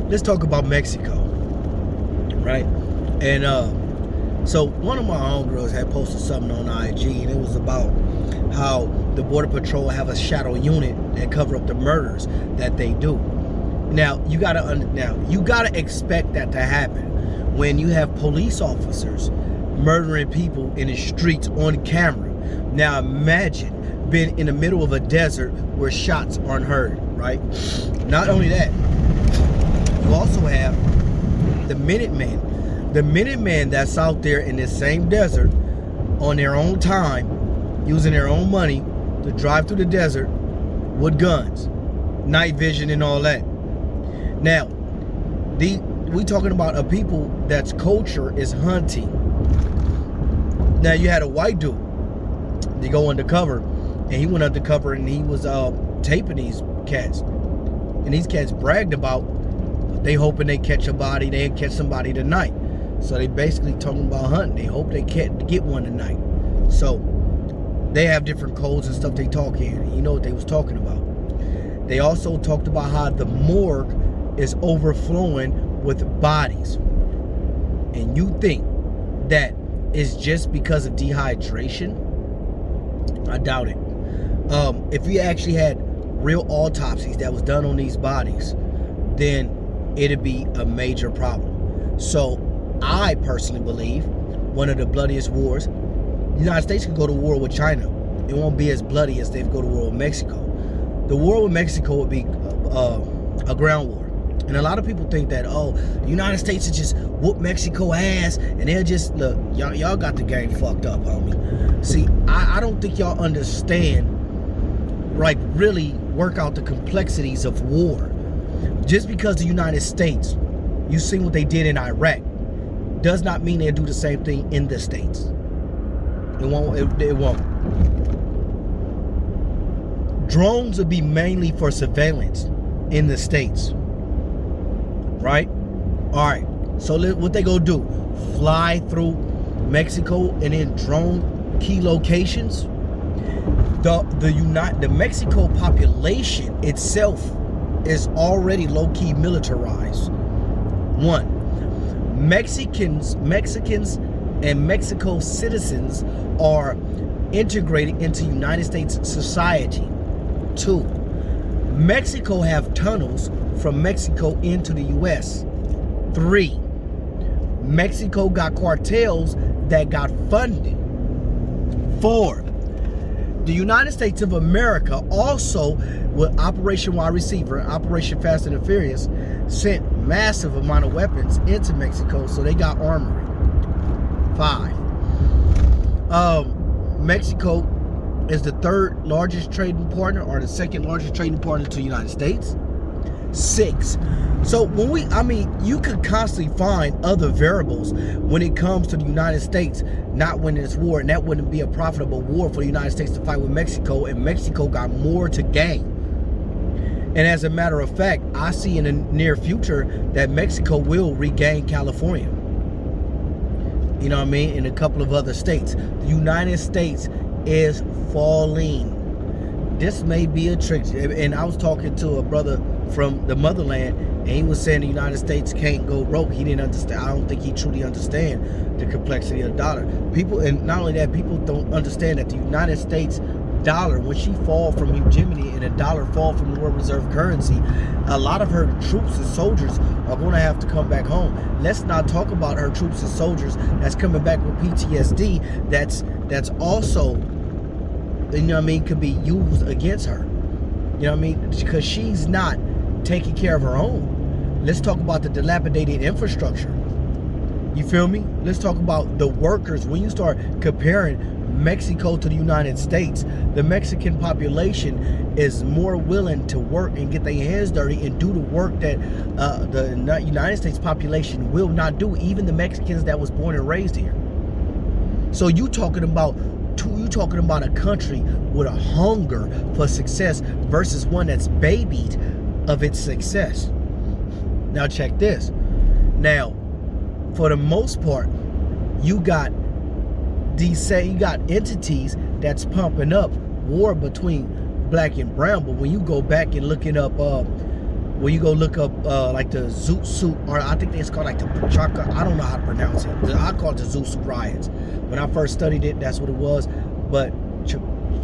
let's talk about Mexico, right? And so one of my homegirls had posted something on IG, and it was about how the Border Patrol have a shadow unit that cover up the murders that they do. Now you gotta expect that to happen when you have police officers murdering people in the streets on camera. Now imagine being in the middle of a desert where shots aren't heard, right? Not only that, you also have the Minutemen. The Minutemen that's out there in this same desert on their own time, using their own money to drive through the desert with guns, night vision and all that. Now, we talking about a people that's culture is hunting. Now you had a white dude to go undercover, and he went undercover and he was taping these cats, and these cats bragged about they hoping they catch a body, they catch somebody tonight. So they basically talking about hunting. They hope they can't get one tonight. So they have different codes and stuff they talk in. You know what they was talking about. They also talked about how the morgue is overflowing with bodies. And you think that is just because of dehydration? I doubt it. If we actually had real autopsies that was done on these bodies, then it'd be a major problem. So I personally believe one of the bloodiest wars, the United States could go to war with China. It won't be as bloody as they go to war with Mexico. The war with Mexico would be a ground war. And a lot of people think that, the United States will just whoop Mexico ass and they'll just, look, y'all got the game fucked up, homie. See, I don't think y'all understand, like, really work out the complexities of war. Just because the United States, you seen what they did in Iraq, does not mean they'll do the same thing in the States. It won't. Drones will be mainly for surveillance in the States. Right? All right. So what they gonna do? Fly through Mexico and then drone key locations? The Mexico population itself is already low-key militarized. One, Mexicans and Mexico citizens are integrated into United States society. Two, Mexico have tunnels from Mexico into the US. Three, Mexico got cartels that got funded. Four, the United States of America also, with Operation Wide Receiver, Operation Fast and the Furious, sent massive amount of weapons into Mexico, so they got armory. 5, Mexico is the third largest trading partner or the second largest trading partner to the United States. 6, so you could constantly find other variables when it comes to the United States not winning this war, and that wouldn't be a profitable war for the United States to fight with Mexico, and Mexico got more to gain. And as a matter of fact, I see in the near future that Mexico will regain California. You know what I mean? And a couple of other states. The United States is falling. This may be a trick. And I was talking to a brother from the motherland, and he was saying the United States can't go broke. He didn't understand. I don't think he truly understands the complexity of the dollar. People, and not only that, people don't understand that the United States dollar, when she fall from hegemony and a dollar fall from the world reserve currency, a lot of her troops and soldiers are going to have to come back home. Let's not talk about her troops and soldiers that's coming back with PTSD. That's also, you know what I mean, could be used against her. You know what I mean? Because she's not taking care of her own. Let's talk about the dilapidated infrastructure. You feel me? Let's talk about the workers. When you start comparing Mexico to the United States, the Mexican population is more willing to work and get their hands dirty and do the work that the United States population will not do, even the Mexicans that was born and raised here. So you talking about a country with a hunger for success versus one that's babied of its success. Now check this. Now, for the most part, you got entities that's pumping up war between black and brown. But when you go back and looking up Well, you go look up like the Zoot Suit, or I think it's called like the Pachaka. I don't know how to pronounce it. I call it the Zoot Suit riots. When I first studied it, that's what it was. But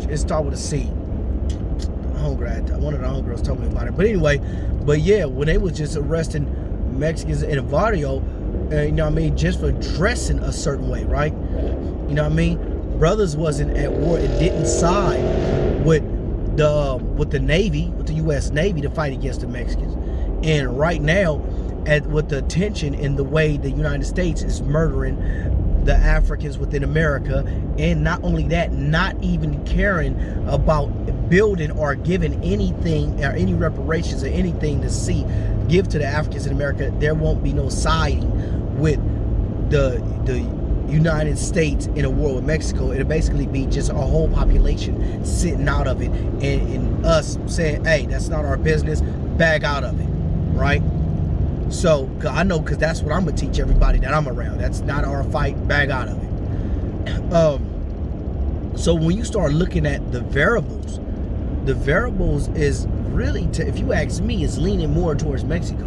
it started with a C. One of the homegirls told me about it. But anyway, but yeah, when they was just arresting Mexicans in a barrio, you know what I mean, just for dressing a certain way, right? You know what I mean? Brothers wasn't at war. It didn't side with the Navy, with the U.S. Navy, to fight against the Mexicans. And right now, with the tension in the way the United States is murdering the Africans within America, and not only that, not even caring about building or giving anything or any reparations or anything to give to the Africans in America, there won't be no siding with the United States in a war with Mexico. It'll basically be just a whole population sitting out of it, and us saying, hey, that's not our business, bag out of it, right? So I know, because that's what I'm gonna teach everybody that I'm around. That's not our fight, bag out of it. So when you start looking at the variables is really, if you ask me, is leaning more towards Mexico.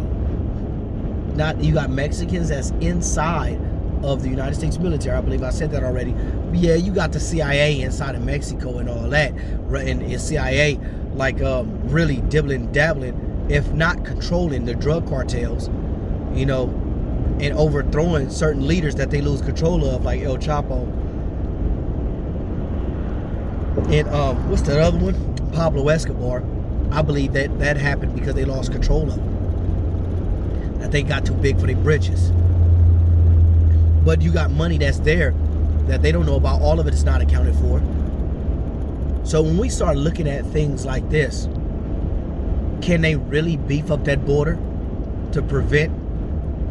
Not, you got Mexicans that's inside of the United States military. I believe I said that already. But yeah, you got the CIA inside of Mexico and all that, and CIA like really dabbling, if not controlling the drug cartels, you know, and overthrowing certain leaders that they lose control of, like El Chapo. And what's the other one? Pablo Escobar. I believe that happened because they lost control of him. That they got too big for their britches. But you got money that's there that they don't know about. All of it is not accounted for. So when we start looking at things like this, can they really beef up that border to prevent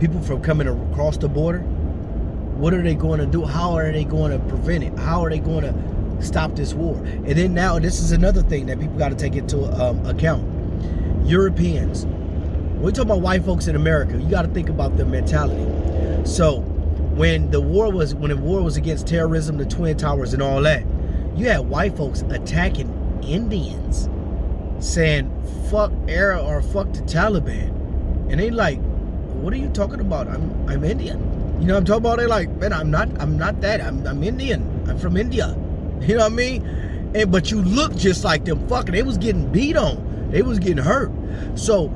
people from coming across the border? What are they going to do? How are they going to prevent it? How are they going to stop this war? And then now, this is another thing that people got to take into account. Europeans. When we talk about white folks in America, you got to think about their mentality. So when the war was against terrorism, the Twin Towers and all that, you had white folks attacking Indians, saying fuck Arab or fuck the Taliban. And they like, what are you talking about? I'm Indian. You know what I'm talking about? They like, man, I'm not that. I'm Indian. I'm from India. You know what I mean? But you look just like them. Fucking, they was getting beat on. They was getting hurt. So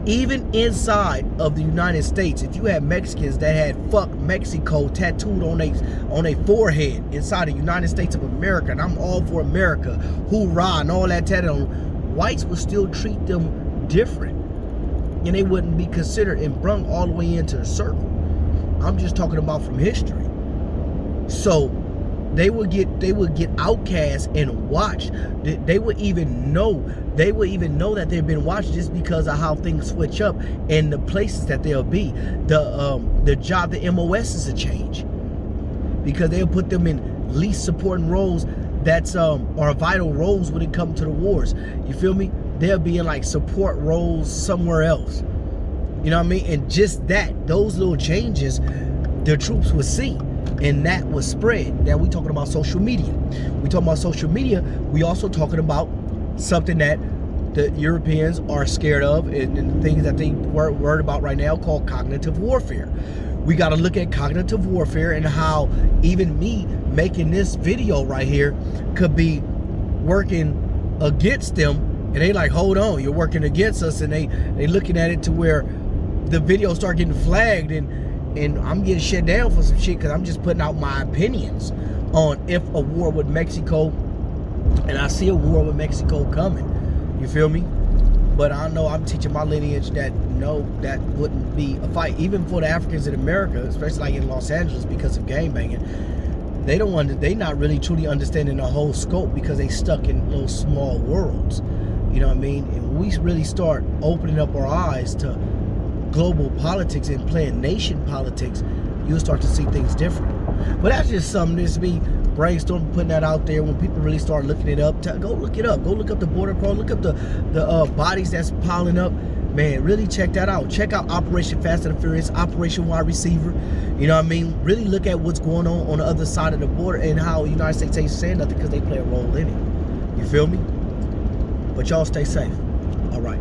even inside of the United States, if you had Mexicans that had fuck Mexico tattooed on their forehead inside the United States of America, and I'm all for America, hoorah, and all that tattooed on, whites would still treat them different. And they wouldn't be considered and brung all the way into a circle. I'm just talking about from history. So they would get outcast and watched. They would even know that they've been watched just because of how things switch up and the places that they'll be. The job, the MOS is a change, because they'll put them in least supporting roles that's are vital roles when it comes to the wars. You feel me? They'll be in like support roles somewhere else. You know what I mean? And just that, those little changes, the troops would see. And that was spread. Now we talking about social media. We talking about social media. We also talking about something that the Europeans are scared of, and things that they were worried about right now, called cognitive warfare. We got to look at cognitive warfare and how even me making this video right here could be working against them. And they like, hold on, you're working against us. And they looking at it to where the videos start getting flagged, and I'm getting shut down for some shit because I'm just putting out my opinions on if a war with Mexico, and I see a war with Mexico coming. You feel me? But I know I'm teaching my lineage that no, that wouldn't be a fight. Even for the Africans in America, especially like in Los Angeles, because of gangbanging, they not really truly understanding the whole scope because they stuck in those small worlds. You know what I mean? And we really start opening up our eyes to global politics and playing nation politics, you'll start to see things different. But that's just something that's me brainstorming, putting that out there. When people really start looking it up, go look it up. Go look up the border patrol. Look up the bodies that's piling up. Man, really check that out. Check out Operation Fast and the Furious, Operation Wide Receiver. You know what I mean? Really look at what's going on the other side of the border and how the United States ain't saying nothing because they play a role in it. You feel me? But y'all stay safe. All right.